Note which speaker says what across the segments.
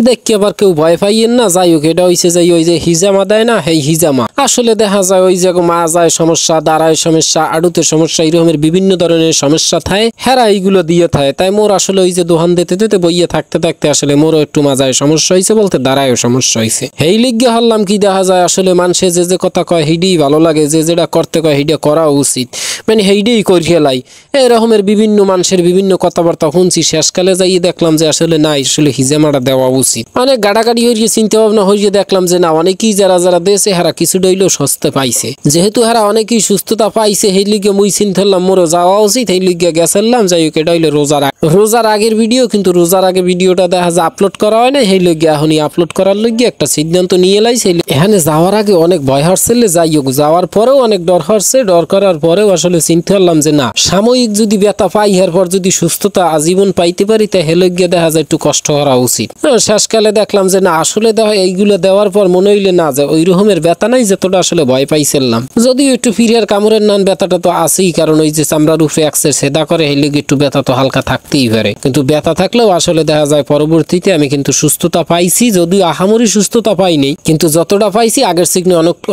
Speaker 1: দেখি আবার কেউ ভয় পাইয়েন না। যাই হোক, এটা হইছে যে ওই যে হিজামা দেয় না, এই হিজামা আসলে দেখা যায় ওই যে মা যায় সমস্যা, দাঁড়ায় সমস্যা, আড়ুতে সমস্যা, এরকমের বিভিন্ন ধরনের সমস্যা থাকে, হেরা এইগুলো দিয়ে থাকে। তাই মোর আসলে ওই যে দোকান দিতে দিতে বইয়ে থাকতে থাকতে আসলে মোরও একটু মাজায় সমস্যা হয়েছে, বলতে দাঁড়ায় সমস্যা হয়েছে। এই লিগে হল্লাম কি দেখা যায় আসলে মানুষে যে যে কথা কয় হিডি ভালো লাগে, যে যেটা করতে কয় হিডা করা উচিত, মানে হেইডেই করি খেলাই। এরকমের বিভিন্ন মানুষের বিভিন্ন কথাবার্তা শুনছি, শেষকালে যাই দেখলাম যে আসলে না, আসলে হিজামাটা দেওয়া উচিত। অনেক গাড়াগাড়ি হয়ে চিন্তা ভাবনা হয়ে দেখলাম যে না, অনেকেই যারা যারা দেশে হারা কিছু ডইলেও সস্তে পাইছে, যেহেতু হারা অনেকেই সুস্থতা পাইছে, সেই লিগে মুই চিন্তা করলাম মোরও যাওয়া উচিত। এই লিগে গেছিলাম। যাই হোক, এটা হইলো রোজার আগের ভিডিও, কিন্তু রোজার আগে ভিডিওটা দেখা যায় আপলোড করা হয় না, সেই লিগে এখনই আপলোড করার লিগে একটা সিদ্ধান্ত নিয়ে লাইছে। এখানে যাওয়ার আগে অনেক ভয় হচ্ছে, যাই হোক যাওয়ার পরেও অনেক ডর হচ্ছে। ডর করার পরেও আসলে চিন্তা করলাম যে না, সাময়িক যদি ব্যথা পাই, এরপর যদি সুস্থতা আজীবন পাইতে পারি, তাই হেলে গিয়ে দেখা যায় একটু কষ্ট করা উচিত। শেষকালে দেখলাম যে না, আসলে দেখা এইগুলো দেওয়ার পর মনে হইলে না যে ওই রকমের ব্যথা নাই যতটা আসলে ভয় পাইছিলাম। যদিও একটু ফিরিয়ার কামড়ের নান ব্যথাটা তো আছেই, কারণ ওই যে চামড়ার উপরে একসের সেদা করে, হেলে একটু ব্যথা তো হালকা থাকতেই পারে। কিন্তু ব্যথা থাকলেও আসলে দেখা যায় পরবর্তীতে আমি কিন্তু সুস্থতা পাইছি, যদিও আহামরি সুস্থতা পাইনি, কিন্তু যতটা পাইছি আগের থেকে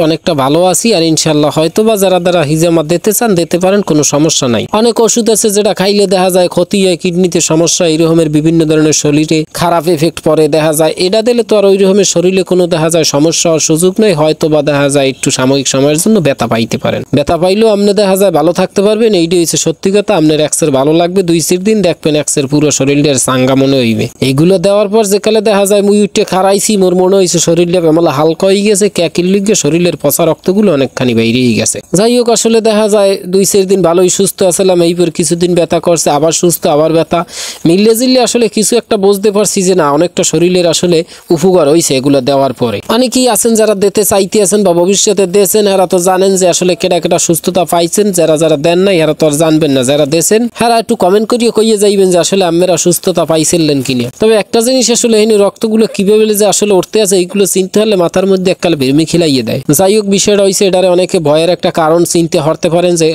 Speaker 1: অনেকটা ভালো আছি। আর ইনশাল্লাহ হয়তো বা যারা হিজামা দিতে চান দিতে পারেন, কোনো সমস্যা নাই। অনেক ওষুধ আছে যেটা খাইলে দেখা যায় ক্ষতি হয়, কিডনিতে সমস্যা, এই রকমের বিভিন্ন ধরনের শরীরে খারাপ এফেক্ট পড়ে। দেখা যায় এটা দিলে তো আর ওই রকমের শরীরে কোনো দেখা যায় সমস্যা হওয়ার সুযোগ নেই। হয়তো বা দেখা যায় একটু সাময়িক সময়ের জন্য ব্যথা পাইতে পারেন, ব্যথা পাইলেও আপনি দেখা যায় ভালো থাকতে পারবেন। এইটাই হচ্ছে সত্যি কথা। আপনার এক্সের ভালো লাগবে, 2-4 দিন দেখবেন এক্সের পুরো শরীরের চাঙ্গা মনে হইবে। এইগুলো দেওয়ার পর যেকালে দেখা যায় মুই উঠে খারাইছি, মোর মনে হয়েছে শরীরটা বেমলা হালকা হয়ে গেছে, ক্যাকির লিগে শরীরের পচা রক্তগুলো অনেকখানি বাইরেই গেছে। যাই হোক, আসলে দেখা যায় 2-4 দিন ভালোই সুস্থ আসলাম, এইপর কিছুদিন ব্যথা করছে, আবার সুস্থ, আবার ব্যথা, মিললে জিললে আসলে কিছু একটা বুঝতে পারছি যে না, অনেকটা শরীরের আসলে উপকার হয়েছে এগুলো দেওয়ার পরে। অনেকেই আছেন যারা দিতে চাইতে আছেন বা ভবিষ্যতে দিয়েছেন, এরা তো জানেন যে আসলে কেটা কেটা সুস্থতা পাইছেন। যারা দেন নাই এরা তো আর জানবেন না। যারা দিয়েছেন এরা একটু কমেন্ট করিয়ে কইয়ে যাইবেন যে আসলে আপনারা সুস্থতা পাইছিলেন কিনা। তবে একটা জিনিস আসলে এই রক্তগুলো কিভাবে যে আসলে উঠতে আছে, এইগুলো চিনতে হলে মাথার মধ্যে এককাল বেরমি খিলাইয়ে দেয়। যাই হোক, বিষয়টা হয়েছে এটারে অনেকে ভয়ের একটা কারণ চিনতে হরতে পারেন, যে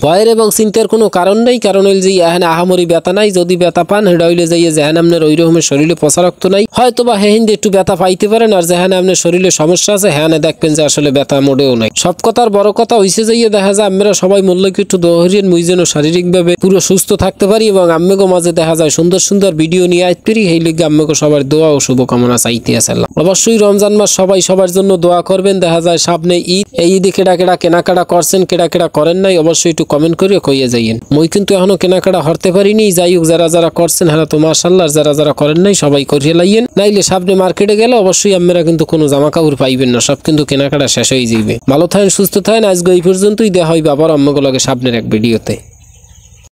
Speaker 1: ভয়ের এবং চিন্তার কোনো কারণ নেই। কারণ হইল যে এখানে আহামরি ব্যথা নাই, যদি ব্যথা পান সেটা হইলে যাইয়ে যেখানে আপনার ওই রকমের শরীরে পচা রক্ত নাই, হয়তো বা হেহিন্দে একটু ব্যথা পাইতে পারেন। আর যেখানে আপনার শরীরে সমস্যা আছে হ্যাঁ দেখবেন যে আসলে ব্যথা মোটেও নাই। সব কথার বড় কথা হইছে যাইয়ে দেখা যায় আমরা সবাই মূল্যকে একটু দোহরিয়েন, মুই যেন শারীরিকভাবে পুরো সুস্থ থাকতে পারি এবং আম্মেগো মাঝে দেখা যায় সুন্দর সুন্দর ভিডিও নিয়ে আসতে পারি। এই লিগে আম্মেগো সবার দোয়া ও শুভকামনা চাইতে আসলাম। অবশ্যই রমজান মাস সবাই সবার জন্য দোয়া করবেন। দেখা যায় সামনে ঈদ, এই ঈদে কেডা কেডা কেনাকাটা করছেন, কেডা কেডা করেন নাই, অবশ্যই একটু কমেন্ট করিয়ে কইয়ে যাইয়েন। মই কিন্তু এখনো কেনাকাটা হরতে পারিনি। যাই হোক, যারা করছেন হ্যাঁ তো মাশাআল্লাহ, যারা করেন নাই সবাই করিয়ে লাইয়েন। নাইলে সামনে মার্কেটে গেলে অবশ্যই আপনারা কিন্তু কোনো জামা কাপড় পাইবেন না, সব কিন্তু কেনাকাটা শেষ হয়ে যাইবে। ভালো থাকেন, সুস্থ থাকেন। আজকে এই পর্যন্তই, দেখা হইবে আবার আম্মাগো লাগে সামনের এক ভিডিওতে।